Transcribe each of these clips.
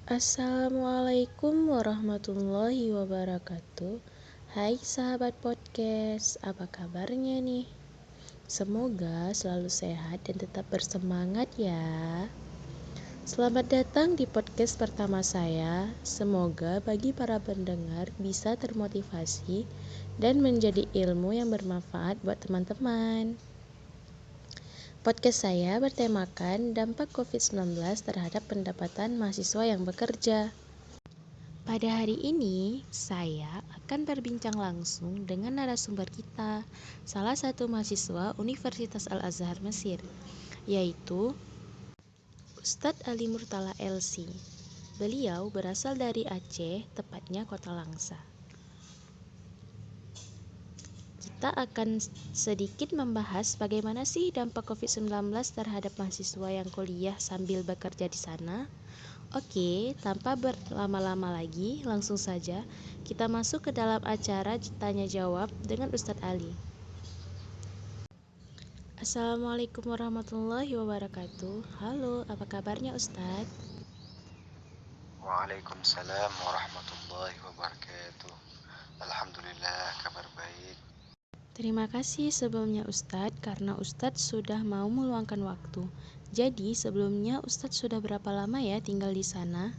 Assalamualaikum warahmatullahi wabarakatuh. Hai sahabat podcast, apa kabarnya nih? Semoga selalu sehat dan tetap bersemangat ya. Selamat datang di podcast pertama saya. Semoga bagi para pendengar bisa termotivasi dan menjadi ilmu yang bermanfaat buat teman-teman. Podcast saya bertemakan dampak COVID-19 terhadap pendapatan mahasiswa yang bekerja. Pada hari ini, saya akan berbincang langsung dengan narasumber kita, salah satu mahasiswa Universitas Al-Azhar Mesir, yaitu Ustadz Ali Murtala LC. Beliau berasal dari Aceh, tepatnya Kota Langsa. Kita akan sedikit membahas bagaimana sih dampak COVID-19 terhadap mahasiswa yang kuliah sambil bekerja di sana. Oke, tanpa berlama-lama lagi, langsung saja kita masuk ke dalam acara tanya jawab dengan Ustadz Ali. Assalamualaikum warahmatullahi wabarakatuh. Halo, apa kabarnya Ustadz? Waalaikumsalam warahmatullahi wabarakatuh. Alhamdulillah, kabar baik. Terima kasih sebelumnya Ustadz karena Ustadz sudah mau meluangkan waktu. Jadi sebelumnya Ustadz sudah berapa lama ya tinggal di sana?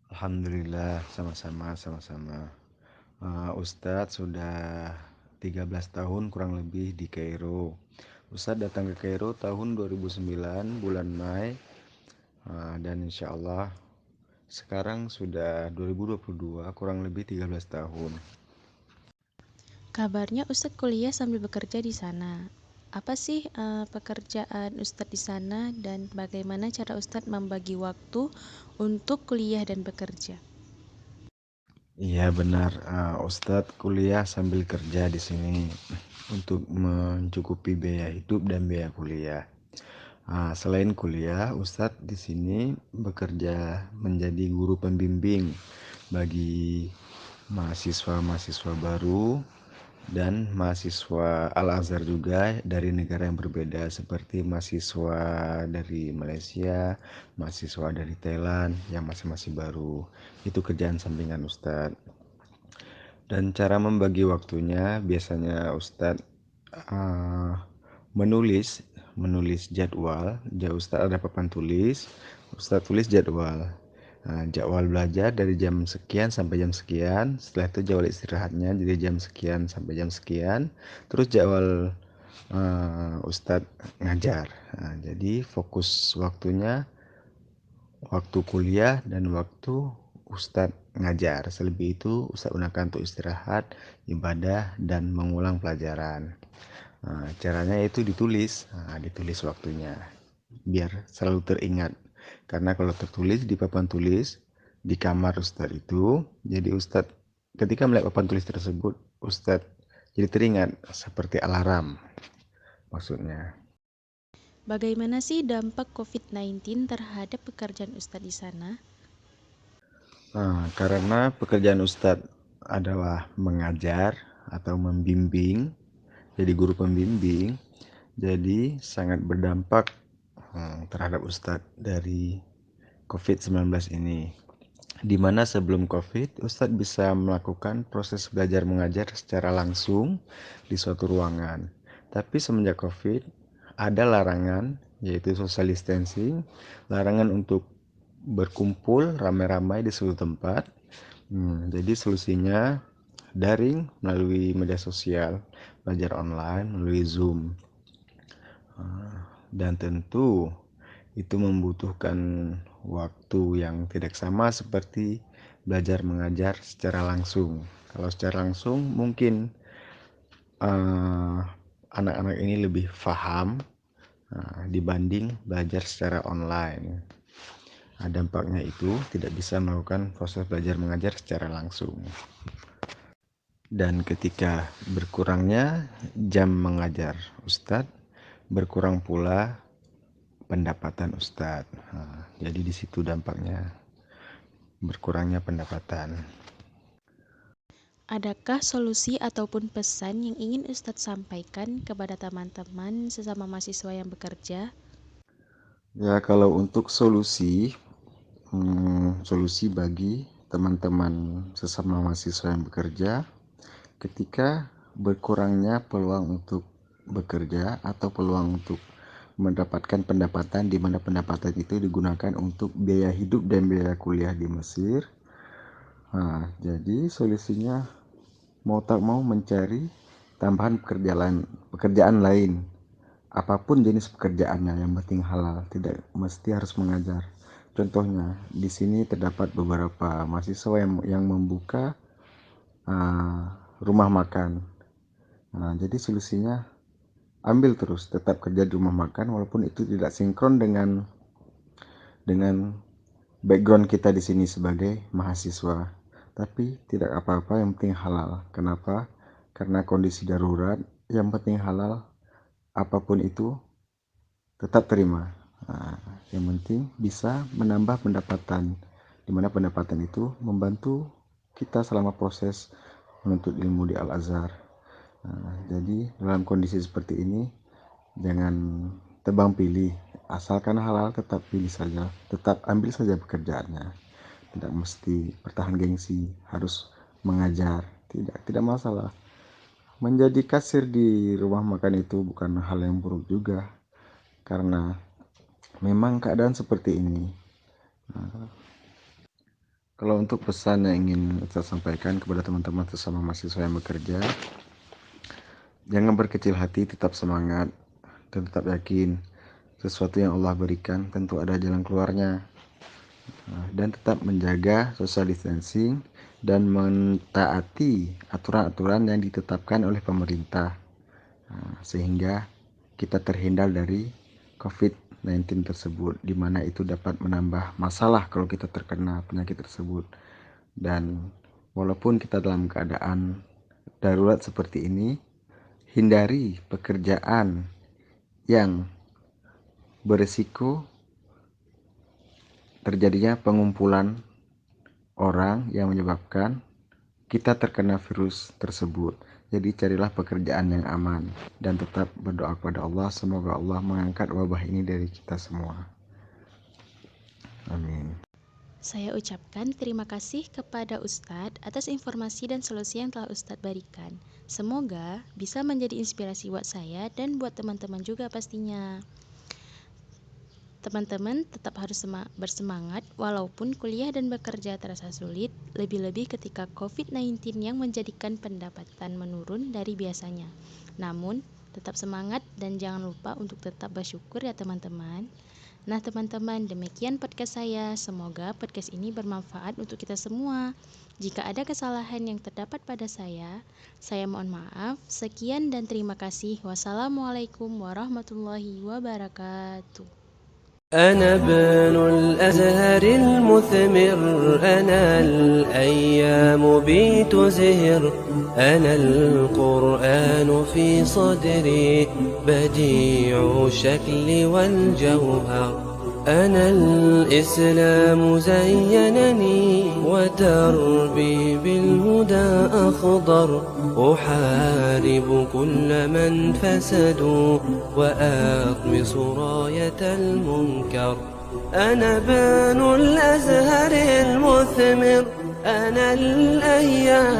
Alhamdulillah, sama-sama. Ustadz sudah 13 tahun kurang lebih di Kairo. Ustadz datang ke Kairo tahun 2009 bulan Mei, dan insya Allah sekarang sudah 2022 kurang lebih 13 tahun. Kabarnya Ustadz kuliah sambil bekerja di sana. Apa sih pekerjaan Ustadz di sana dan bagaimana cara Ustadz membagi waktu untuk kuliah dan bekerja? Iya benar, Ustadz kuliah sambil kerja di sini untuk mencukupi biaya hidup dan biaya kuliah. Selain kuliah, Ustadz di sini bekerja menjadi guru pembimbing bagi mahasiswa-mahasiswa baru dan mahasiswa Al-Azhar juga dari negara yang berbeda seperti mahasiswa dari Malaysia, mahasiswa dari Thailand yang masih baru. Itu kerjaan sampingan Ustadz. Dan cara membagi waktunya biasanya Ustadz uh, menulis jadwal. Ustadz ada papan tulis, Ustadz tulis jadwal. Jadwal belajar dari jam sekian sampai jam sekian. Setelah itu jadwal istirahatnya dari jam sekian sampai jam sekian. Terus jadwal Ustadz ngajar. Jadi fokus waktunya waktu kuliah dan waktu Ustadz ngajar. Selebih itu Ustadz gunakan untuk istirahat, ibadah, dan mengulang pelajaran. Caranya itu ditulis waktunya biar selalu teringat. Karena kalau tertulis di papan tulis di kamar Ustadz itu, jadi Ustadz ketika melihat papan tulis tersebut, Ustadz jadi teringat seperti alarm maksudnya. Bagaimana sih dampak COVID-19 terhadap pekerjaan Ustadz di sana? Karena pekerjaan Ustadz adalah mengajar atau membimbing, jadi guru pembimbing, jadi sangat berdampak terhadap Ustadz dari COVID-19 ini. Di mana sebelum COVID, Ustadz bisa melakukan proses belajar mengajar secara langsung di suatu ruangan. Tapi semenjak COVID, ada larangan, yaitu social distancing, larangan untuk berkumpul ramai-ramai di suatu tempat. Jadi solusinya daring melalui media sosial, belajar online melalui Zoom. Dan tentu itu membutuhkan waktu yang tidak sama seperti belajar mengajar secara langsung. Kalau secara langsung mungkin anak-anak ini lebih paham dibanding belajar secara online. Dampaknya itu tidak bisa melakukan proses belajar mengajar secara langsung. Dan ketika berkurangnya jam mengajar Ustadz, berkurang pula pendapatan Ustadz. Jadi di situ dampaknya berkurangnya pendapatan. Adakah solusi ataupun pesan yang ingin Ustadz sampaikan kepada teman-teman sesama mahasiswa yang bekerja? Ya kalau untuk solusi solusi bagi teman-teman sesama mahasiswa yang bekerja ketika berkurangnya peluang untuk bekerja atau peluang untuk mendapatkan pendapatan, di mana pendapatan itu digunakan untuk biaya hidup dan biaya kuliah di Mesir. Nah, jadi solusinya mau tak mau mencari tambahan pekerjaan lain, apapun jenis pekerjaannya, yang penting halal, tidak mesti harus mengajar. Contohnya di sini terdapat beberapa mahasiswa yang membuka rumah makan. Nah, jadi solusinya ambil terus, tetap kerja di rumah makan walaupun itu tidak sinkron dengan background kita di sini sebagai mahasiswa. Tapi tidak apa-apa, yang penting halal. Kenapa? Karena kondisi darurat, yang penting halal, apapun itu tetap terima. Nah, yang penting bisa menambah pendapatan, di mana pendapatan itu membantu kita selama proses menuntut ilmu di Al-Azhar. Nah, jadi dalam kondisi seperti ini jangan tebang pilih, asalkan halal tetap pilih saja, tetap ambil saja pekerjaannya. Tidak mesti bertahan gengsi harus mengajar, tidak masalah. Menjadi kasir di rumah makan itu bukan hal yang buruk juga, karena memang keadaan seperti ini. Nah, kalau untuk pesan yang ingin saya sampaikan kepada teman-teman sesama mahasiswa yang bekerja, jangan berkecil hati, tetap semangat dan tetap yakin sesuatu yang Allah berikan tentu ada jalan keluarnya. Dan tetap menjaga social distancing dan mentaati aturan-aturan yang ditetapkan oleh pemerintah, sehingga kita terhindar dari COVID-19 tersebut, di mana itu dapat menambah masalah kalau kita terkena penyakit tersebut. Dan walaupun kita dalam keadaan darurat seperti ini, hindari pekerjaan yang berisiko terjadinya pengumpulan orang yang menyebabkan kita terkena virus tersebut. Jadi carilah pekerjaan yang aman dan tetap berdoa kepada Allah, semoga Allah mengangkat wabah ini dari kita semua. Amin. Saya ucapkan terima kasih kepada Ustadz atas informasi dan solusi yang telah Ustadz berikan. Semoga bisa menjadi inspirasi buat saya dan buat teman-teman juga pastinya. Teman-teman tetap harus bersemangat walaupun kuliah dan bekerja terasa sulit, lebih-lebih ketika COVID-19 yang menjadikan pendapatan menurun dari biasanya. Namun, tetap semangat dan jangan lupa untuk tetap bersyukur ya teman-teman. Nah teman-teman, demikian podcast saya. Semoga podcast ini bermanfaat untuk kita semua. Jika ada kesalahan yang terdapat pada saya mohon maaf. Sekian dan terima kasih. Wassalamualaikum warahmatullahi wabarakatuh. أنا ابن الأزهر المثمر، أنا الأيام بي تزهر، أنا القرآن في صدري بديع الشكل والجوهر، أنا الإسلام زينني وتربي بالهدى أخضر، أحارب كل من فسدوا وأطمس راية المنكر، أنا ابن الأزهر المثمر، أنا الأيام